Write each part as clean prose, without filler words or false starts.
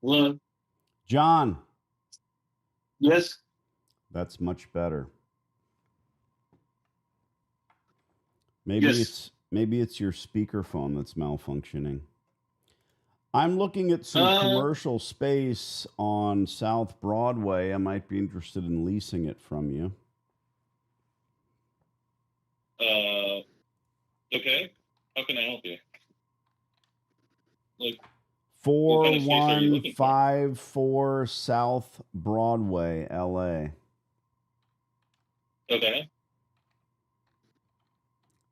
Well, John, yes. that's much better. Yes. Maybe it's your speakerphone that's malfunctioning. I'm looking at some Uh, commercial space on South Broadway. I might be interested in leasing it from you. uh, okay. How can I help you? Like, what kind of space are you looking for? 4154 South Broadway, LA. Okay.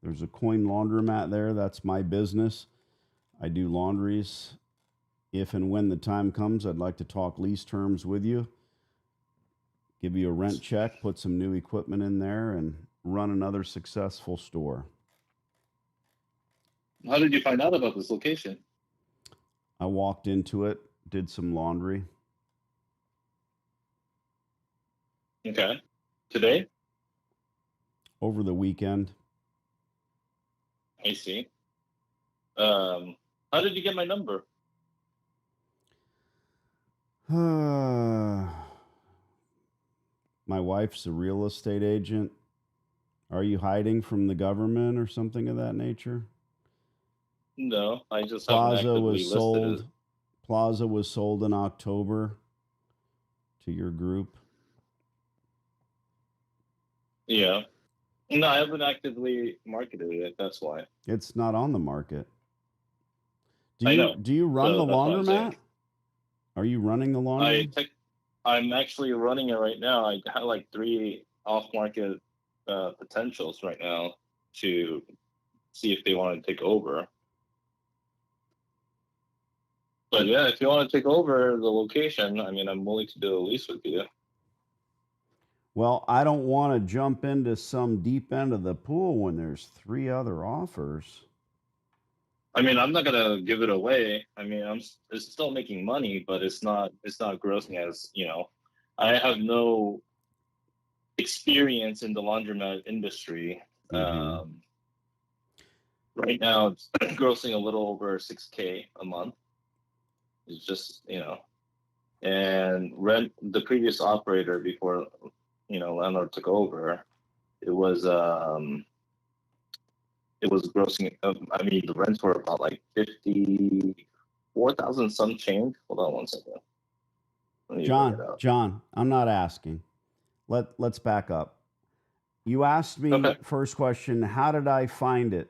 There's a coin laundromat there. That's my business. I do laundries. If and when the time comes, I'd like to talk lease terms with you, give you a rent check, put some new equipment in there, and run another successful store. How did you find out about this location? I walked into it, did some laundry. Okay. Today? Over the weekend. I see. How did you get my number? My wife's a real estate agent. Are you hiding from the government or something of that nature? No, I just haven't actively listed it. Plaza was sold in October to your group. Yeah. No, I haven't actively marketed it. That's why. It's not on the market. I know. Do you run So the that's what I'm saying. laundromat? Are you running the laundry? I'm actually running it right now. I have like 3 off-market potentials right now to see if they want to take over. But yeah, if you want to take over the location, I mean, I'm willing to do a lease with you. Well, I don't want to jump into some deep end of the pool when there's 3 other offers. I mean, I'm not gonna give it away. I mean, it's still making money, but it's not grossing as, I have no experience in the laundromat industry. Mm-hmm. Right now, it's grossing a little over 6K a month. It's just, and rent the previous operator before, landlord took over. It was grossing. I mean, the rents were about like 54,000 some change. Hold on one second. Let me bring it up. John, I'm not asking. Let's back up. You asked me, Okay. first question, how did I find it?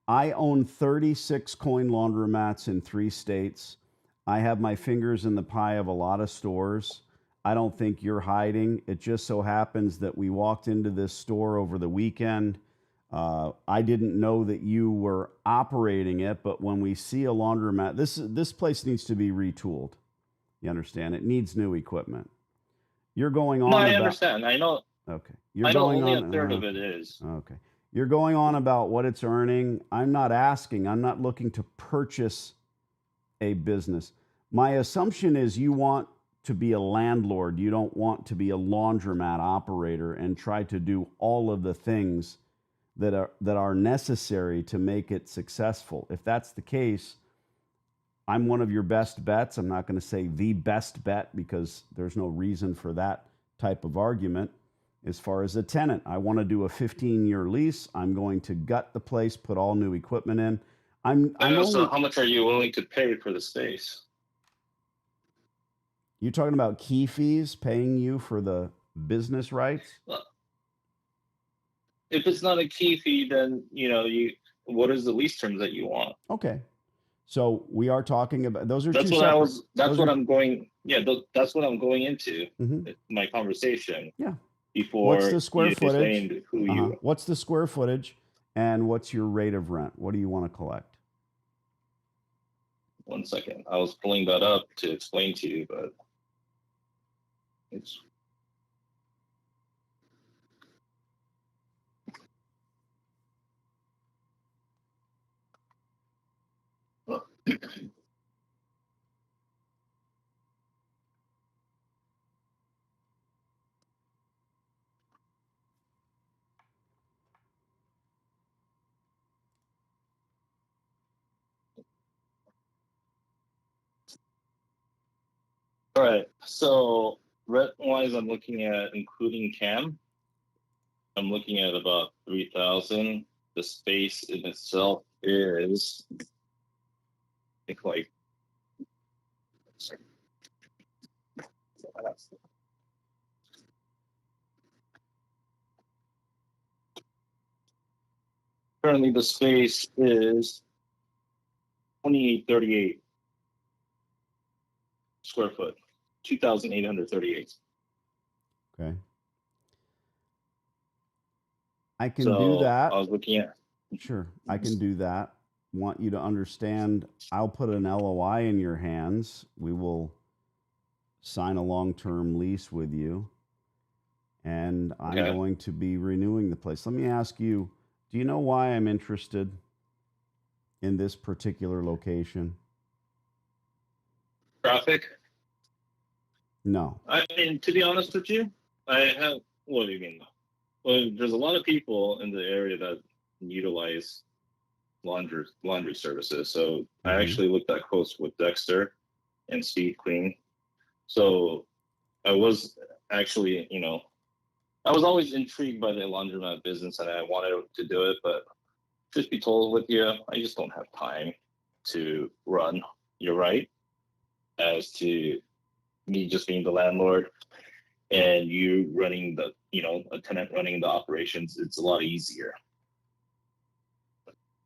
I own 36 coin laundromats in 3 states. I have my fingers in the pie of a lot of stores. I don't think you're hiding. It just so happens that we walked into this store over the weekend. I didn't know that you were operating it, but when we see a laundromat, this place needs to be retooled. You understand? It needs new equipment. You're going on No, I about. understand. I know. Okay. I know only a third of it is. Okay. You're going on about what it's earning. I'm not asking. I'm not looking to purchase a business. My assumption is you want to be a landlord. You don't want to be a laundromat operator and try to do all of the things that are necessary to make it successful. If that's the case, I'm one of your best bets. I'm not going to say the best bet because there's no reason for that type of argument. As far as a tenant, I want to do a 15-year lease. I'm going to gut the place, put all new equipment in. So how much are you willing to pay for the space? You're talking about key fees, paying you for the business rights? If it's not a key fee, then what is the lease terms that you want? Okay. So we are talking about those are that's two what separate. I was. That's what I'm going. Yeah, that's what I'm going into. Mm-hmm. My conversation. Yeah. Before what's the square footage? Who you? What's the square footage, and what's your rate of rent? What do you want to collect? 1 second. I was pulling that up to explain to you, but it's. All right. So rent-wise, I'm looking at, including CAM, I'm looking at about 3,000. The space in itself is, I think, like, sorry. Currently the space is 2838 square foot, 2,838. Okay. I can So do that. I was looking at. Sure, I can do that. Want you to understand, I'll put an LOI in your hands. We will sign a long-term lease with you, and I'm Okay. going to be renewing the place. Let me ask you, do you know why I'm interested in this particular location? Traffic. No. I mean, to be honest with you, I have. What do you mean? Well, there's a lot of people in the area that utilize laundry services. So I actually looked at quotes with Dexter and Speed Clean. So I was actually, I was always intrigued by the laundromat business, and I wanted to do it. But truth be told with you, I just don't have time to run. You're right. As to me just being the landlord and you running a tenant running the operations, it's a lot easier.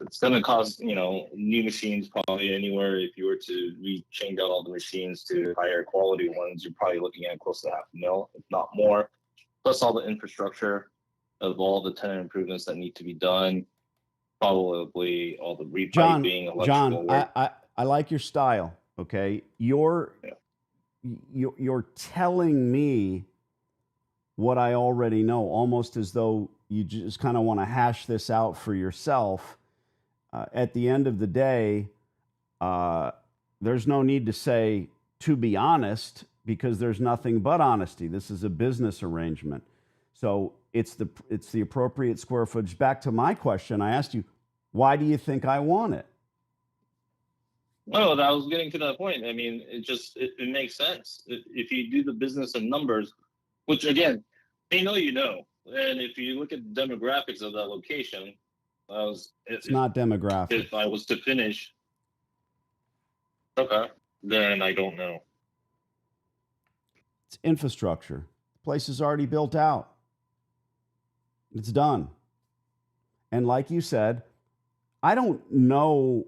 It's going to cost, new machines probably anywhere. If you were to change out all the machines to higher quality ones, you're probably looking at close to $500,000, if not more. Plus all the infrastructure of all the tenant improvements that need to be done. Probably all the repiping, electrical work. I like your style. Okay, you're telling me what I already know, almost as though you just kind of want to hash this out for yourself. At the end of the day, there's no need to say, to be honest, because there's nothing but honesty. This is a business arrangement. So it's the appropriate square footage. Back to my question, I asked you, why do you think I want it? Well, I was getting to that point. I mean, it makes sense. If you do the business and numbers, which again, they know and if you look at the demographics of that location, it's not demographics. If I was to finish, okay, then I don't know. It's infrastructure. The place is already built out. It's done. And like you said, I don't know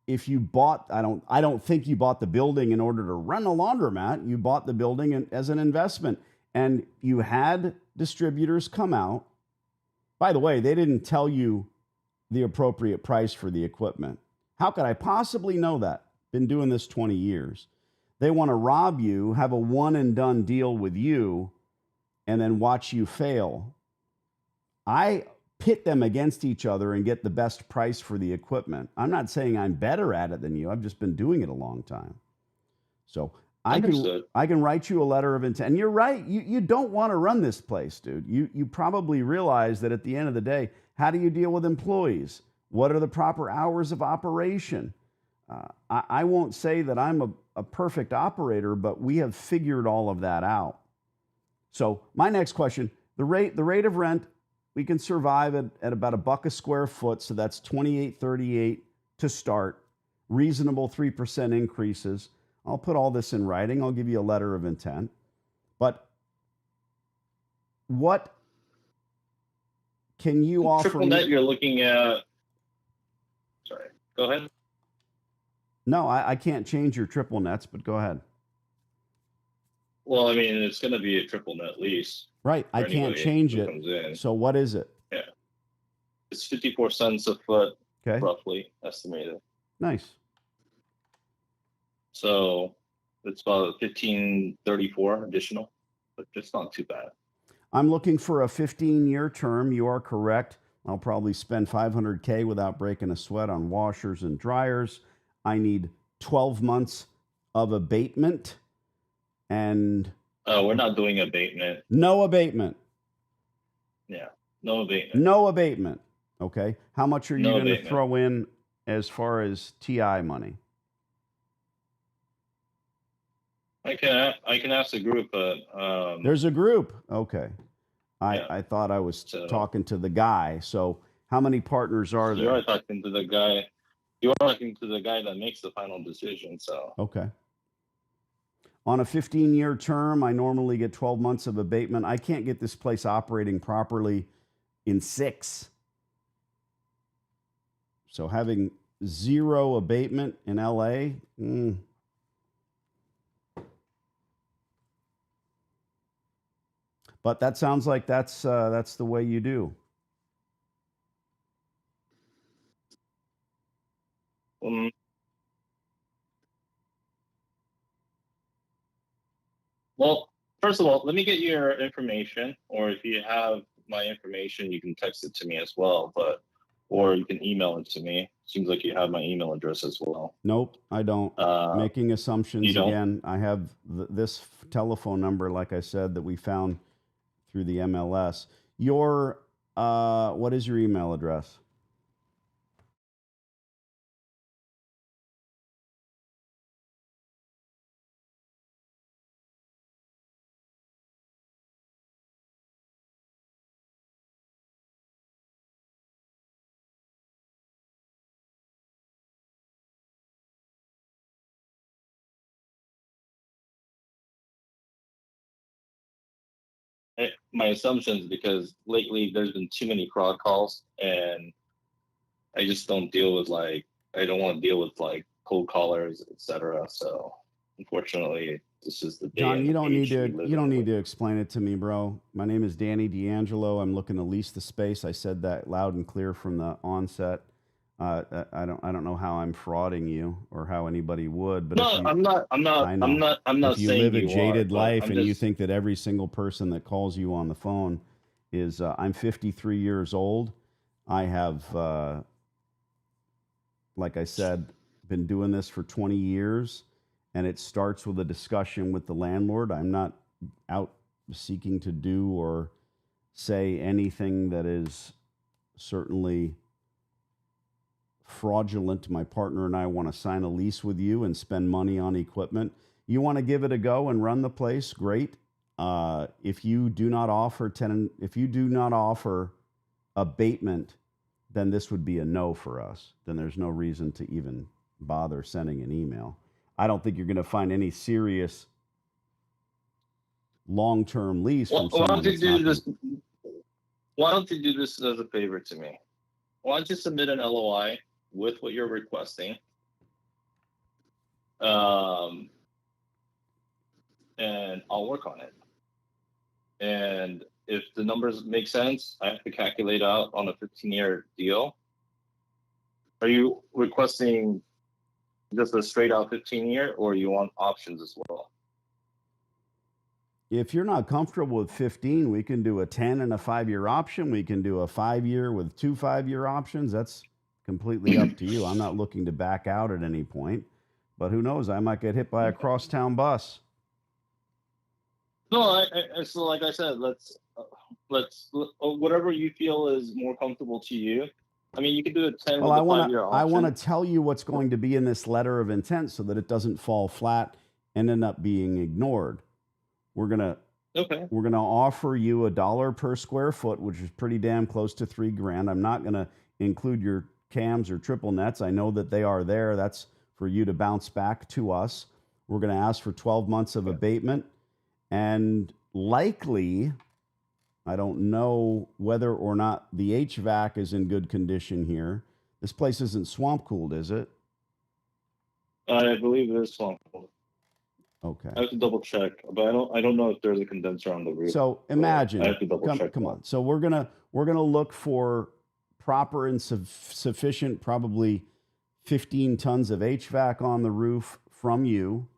if you bought, I don't think you bought the building in order to run a laundromat. You bought the building as an investment, and you had distributors come out. By the way, they didn't tell you the appropriate price for the equipment. How could I possibly know that? Been doing this 20 years. They want to rob you, have a one and done deal with you, and then watch you fail. I pit them against each other and get the best price for the equipment. I'm not saying I'm better at it than you. I've just been doing it a long time. So I can write you a letter of intent. And you're right. You don't want to run this place, dude. You probably realize that at the end of the day, how do you deal with employees? What are the proper hours of operation? I won't say that I'm a perfect operator, but we have figured all of that out. So my next question, the rate of rent, we can survive at about $1 a square foot. So that's $28.38 to start. Reasonable 3% increases. I'll put all this in writing. I'll give you a letter of intent. But what can you offer triple net, you're looking at. Sorry, go ahead. No, I can't change your triple nets, but go ahead. Well, I mean, it's going to be a triple net lease. Right. I can't change it. So what is it? Yeah. It's 54 cents a foot, okay, roughly estimated. Nice. So it's about 1534 additional, but it's not too bad. I'm looking for a 15-year term. You are correct. I'll probably spend $500K without breaking a sweat on washers and dryers. I need 12 months of abatement. And we're not doing abatement. No abatement. Yeah, no abatement. No abatement. Okay. How much are you going to throw in as far as TI money? I can ask the group, but There's a group. Okay. yeah. I thought I was So talking to the guy. So how many partners are you there? are talking to the guy. You are talking to the guy that makes the final decision. So Okay. On a 15-year term, I normally get 12 months of abatement. I can't get this place operating properly in 6. So having 0 abatement in LA, but that sounds like that's the way you do. well, first of all, let me get your information, or if you have my information, you can text it to me as well. But or you can email it to me. Seems like you have my email address as well. Nope, I don't. Making assumptions you don't? again. I have this telephone number, like I said, that we found through the MLS. Your what is your email address? My assumptions, because lately there's been too many fraud calls, and I just don't deal with I don't want to deal with cold callers, etc. So unfortunately, this is the day John, and you the don't need age we to live you don't in. need to explain it to me, bro. My name is Danny D'Angelo. I'm looking to lease the space. I said that loud and clear from the onset. I don't know how I'm frauding you or how anybody would, but if No, you I'm not. I'm not. I I'm know. not. I'm If not you saying live a you are, jaded but life I'm and you just. think that every single person that calls you on the phone is, I'm 53 years old. I have, like I said, been doing this for 20 years, and it starts with a discussion with the landlord. I'm not out seeking to do or say anything that is certainly fraudulent. My partner and I want to sign a lease with you and spend money on equipment. You want to give it a go and run the place, great. If you do not offer if you do not offer abatement, then this would be a no for us. Then there's no reason to even bother sending an email. I don't think you're going to find any serious long-term lease Why from someone don't you that's not do going this? to. Why don't you do this as a favor to me? Why don't you submit an LOI with what you're requesting? Um, and I'll work on it. And if the numbers make sense, I have to calculate out on a 15-year deal. Are you requesting just a straight out 15-year, or you want options as well? If you're not comfortable with 15, we can do a 10 and a 5-year option. We can do a 5-year with 2 5-year options. That's completely up to you. I'm not looking to back out at any point, but who knows? I might get hit by a crosstown bus. No, so like I said, let's whatever you feel is more comfortable to you. I mean, you could do a 10 Well, with the 5-year I want option. to tell you what's going to be in this letter of intent so that it doesn't fall flat and end up being ignored. We're gonna Okay. We're gonna offer you $1 per square foot, which is pretty damn close to $3,000. I'm not gonna include your cams or triple nets. I know that they are there. That's for you to bounce back to us. We're gonna ask for 12 months of abatement, and likely, I don't know whether or not the HVAC is in good condition here. This place isn't swamp cooled, is it? I believe it is swamp cooled. Okay. I have to double check, but I don't know if there's a condenser on the roof. So imagine, I have to double check. come on. So we're gonna look for proper and sufficient, probably 15 tons of HVAC on the roof from you.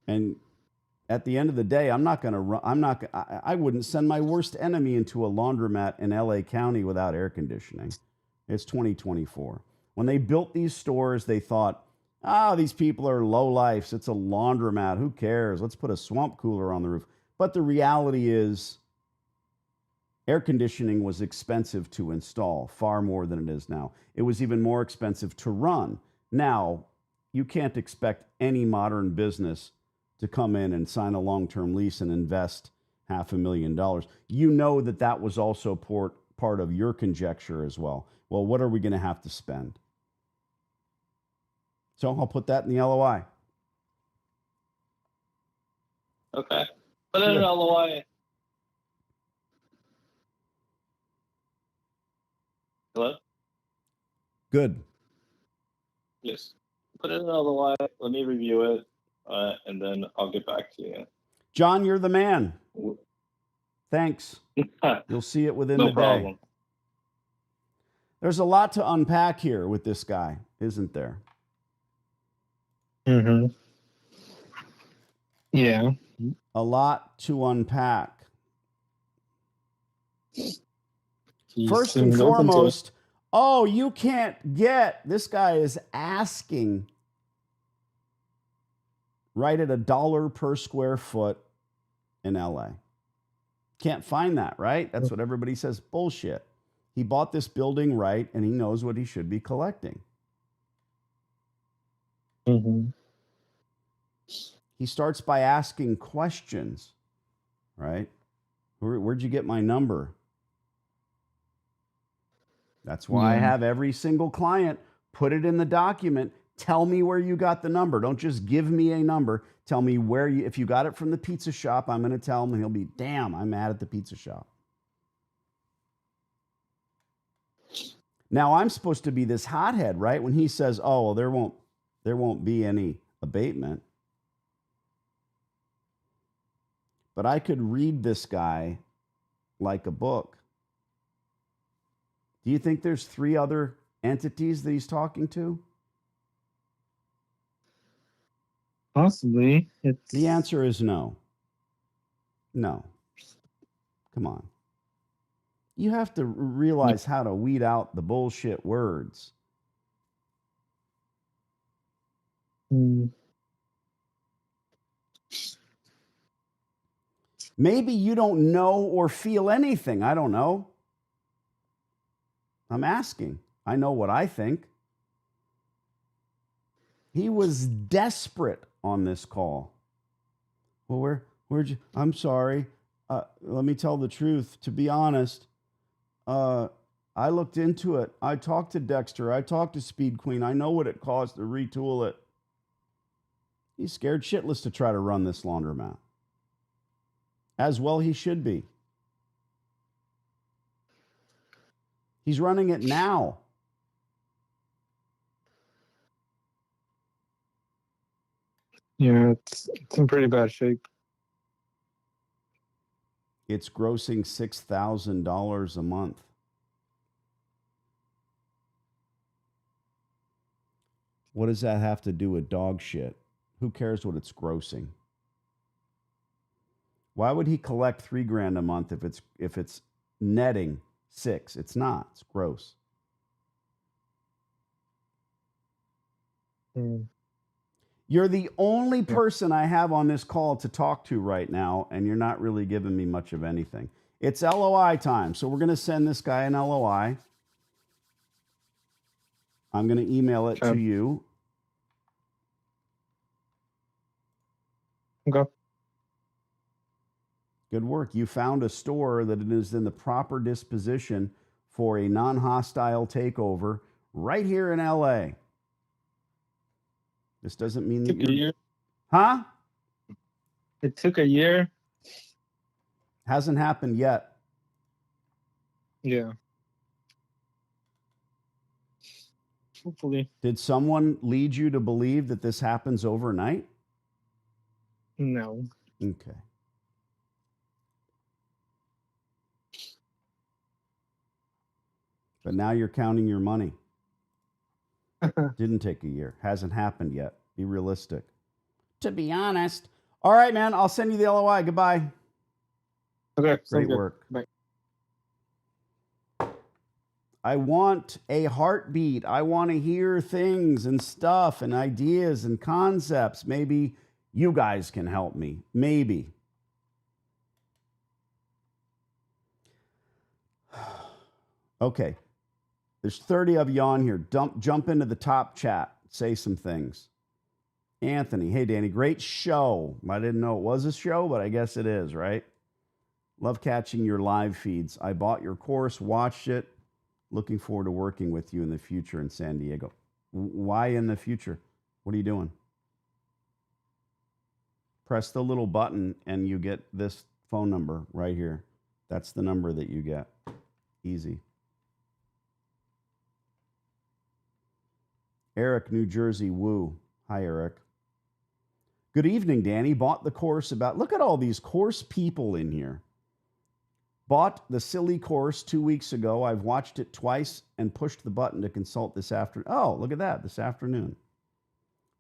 And at the end of the day, I'm not gonna run. I'm not. I wouldn't send my worst enemy into a laundromat in LA County without air conditioning. It's 2024. When they built these stores, they thought, these people are low lifes. It's a laundromat. Who cares? Let's put a swamp cooler on the roof. But the reality is, air conditioning was expensive to install, far more than it is now. It was even more expensive to run. Now, you can't expect any modern business to come in and sign a long-term lease and invest $500,000. You know that was also part of your conjecture as well. Well, what are we going to have to spend? So I'll put that in the LOI. Okay. Put in an LOI. Hello? Good. Yes. Put in an LOI. Let me review it, and then I'll get back to you. John, you're the man. Thanks. You'll see it within the problem. day. There's a lot to unpack here with this guy, isn't there? Mm-hmm. Yeah. A lot to unpack. First and foremost, you can't get, this guy is asking right at $1 per square foot in LA. Can't find that, right? That's what everybody says. Bullshit. He bought this building right, and he knows what he should be collecting. Mm-hmm. He starts by asking questions, right? Where'd you get my number? That's why I have every single client put it in the document. Tell me where you got the number. Don't just give me a number. Tell me if you got it from the pizza shop, I'm going to tell him, and he'll be, damn, I'm mad at the pizza shop. Now I'm supposed to be this hothead, right? When he says, oh, well, there won't be any abatement. But I could read this guy like a book. Do you think there's 3 other entities that he's talking to? Possibly. The answer is no. No. Come on. You have to realize how to weed out the bullshit words. Maybe you don't know or feel anything. I don't know. I'm asking. I know what I think. He was desperate on this call. Well, where'd you? I'm sorry. Let me tell the truth. To be honest, I looked into it. I talked to Dexter. I talked to Speed Queen. I know what it costs to retool it. He's scared shitless to try to run this laundromat. As well he should be. He's running it now. Yeah, it's in pretty bad shape. It's grossing $6,000 a month. What does that have to do with dog shit? Who cares what it's grossing? Why would he collect $3,000 a month if it's netting $6,000? It's not. It's gross. You're the only person I have on this call to talk to right now, and you're not really giving me much of anything. It's LOI time, so we're going to send this guy an LOI. I'm going to email it to you. Okay. Good work. You found a store that is in the proper disposition for a non-hostile takeover right here in LA. This doesn't mean that you're... a year. Huh? It took a year. Hasn't happened yet. Yeah. Hopefully. Did someone lead you to believe that this happens overnight? No. Okay. But now you're counting your money. Didn't take a year. Hasn't happened yet. Be realistic. To be honest. All right, man. I'll send you the LOI. Goodbye. Okay. Great work. Bye. I want a heartbeat. I want to hear things and stuff and ideas and concepts. Maybe you guys can help me. Maybe. Okay. There's 30 of you on here. Jump into the top chat. Say some things. Anthony, hey, Danny, great show. I didn't know it was a show, but I guess it is, right? Love catching your live feeds. I bought your course, watched it. Looking forward to working with you in the future in San Diego. Why in the future? What are you doing? Press the little button and you get this phone number right here. That's the number that you get. Easy. Eric, New Jersey, woo. Hi, Eric. Good evening, Danny. Bought the course about, look at all these course people in here. Bought the silly course 2 weeks ago. I've watched it twice and pushed the button to consult this afternoon. Oh, look at that, this afternoon.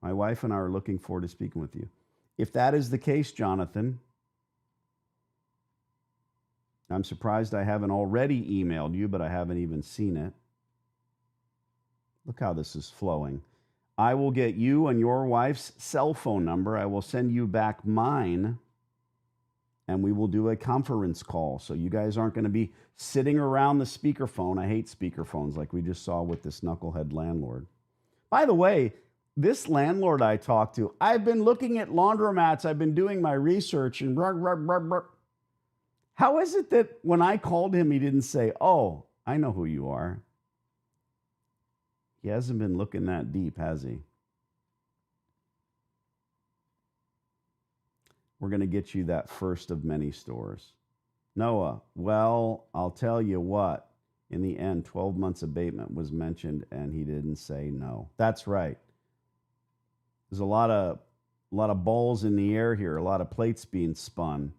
My wife and I are looking forward to speaking with you. If that is the case, Jonathan, I'm surprised I haven't already emailed you, but I haven't even seen it. Look how this is flowing. I will get you and your wife's cell phone number. I will send you back mine, and we will do a conference call. So you guys aren't going to be sitting around the speakerphone. I hate speakerphones like we just saw with this knucklehead landlord. By the way, this landlord I talked to, I've been looking at laundromats. I've been doing my research and How is it that when I called him, he didn't say, oh, I know who you are? He hasn't been looking that deep, has he? We're going to get you that first of many stores. Noah, well, I'll tell you what. In the end, 12 months abatement was mentioned, and he didn't say no. That's right. There's a lot of balls in the air here, a lot of plates being spun.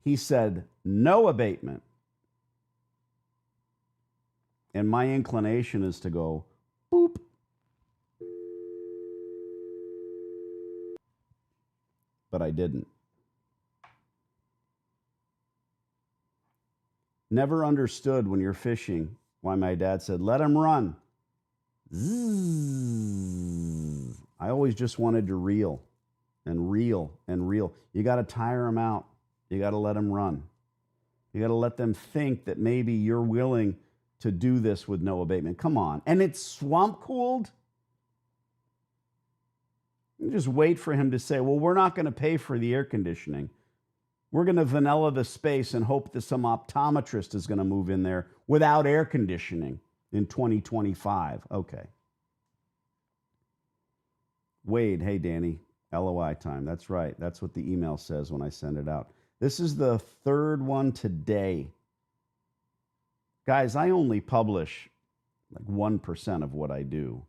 He said no abatement. And my inclination is to go, boop. But I didn't. Never understood when you're fishing why my dad said, let him run. Zzz. I always just wanted to reel and reel and reel. You got to tire them out. You got to let them run. You got to let them think that maybe you're willing to do this with no abatement. Come on. And it's swamp cooled. You just wait for him to say, well, we're not going to pay for the air conditioning. We're going to vanilla the space and hope that some optometrist is going to move in there without air conditioning in 2025. Okay. Wade, hey, Danny, LOI time. That's right. That's what the email says when I send it out. This is the third one today. Guys, I only publish like 1% of what I do.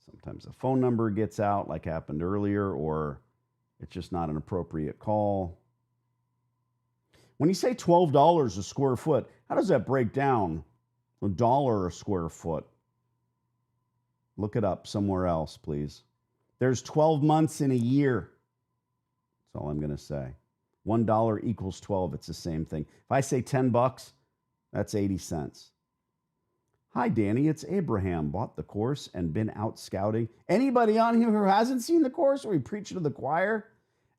Sometimes a phone number gets out like happened earlier, or it's just not an appropriate call. When you say $12 a square foot, how does that break down? $1 a square foot. Look it up somewhere else, please. There's 12 months in a year. That's all I'm going to say. $1 equals 12. It's the same thing. If I say $10, that's 80 cents. Hi, Danny. It's Abraham. Bought the course and been out scouting. Anybody on here who hasn't seen the course or we preach to the choir?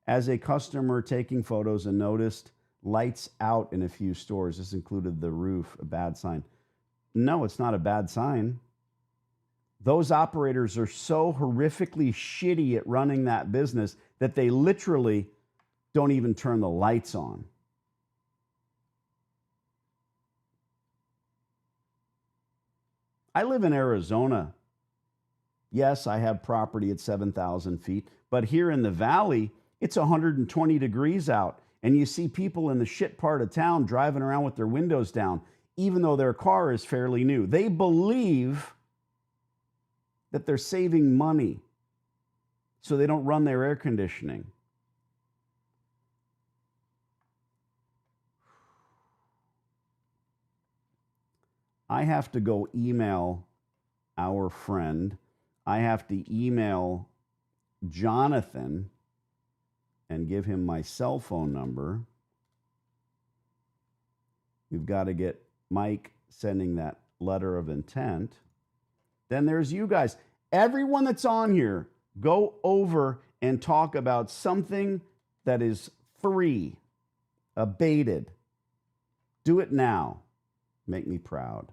As a customer taking photos and noticed lights out in a few stores. This included the roof, a bad sign. No, it's not a bad sign. Those operators are so horrifically shitty at running that business that they literally don't even turn the lights on. I live in Arizona. Yes, I have property at 7,000 feet, but here in the valley, it's 120 degrees out, and you see people in the shit part of town driving around with their windows down, even though their car is fairly new. They believe that they're saving money, so they don't run their air conditioning. I have to go email our friend. I have to email Jonathan and give him my cell phone number. We've got to get Mike sending that letter of intent. Then there's you guys. Everyone that's on here, go over and talk about something that is free, abated. Do it now. Make me proud.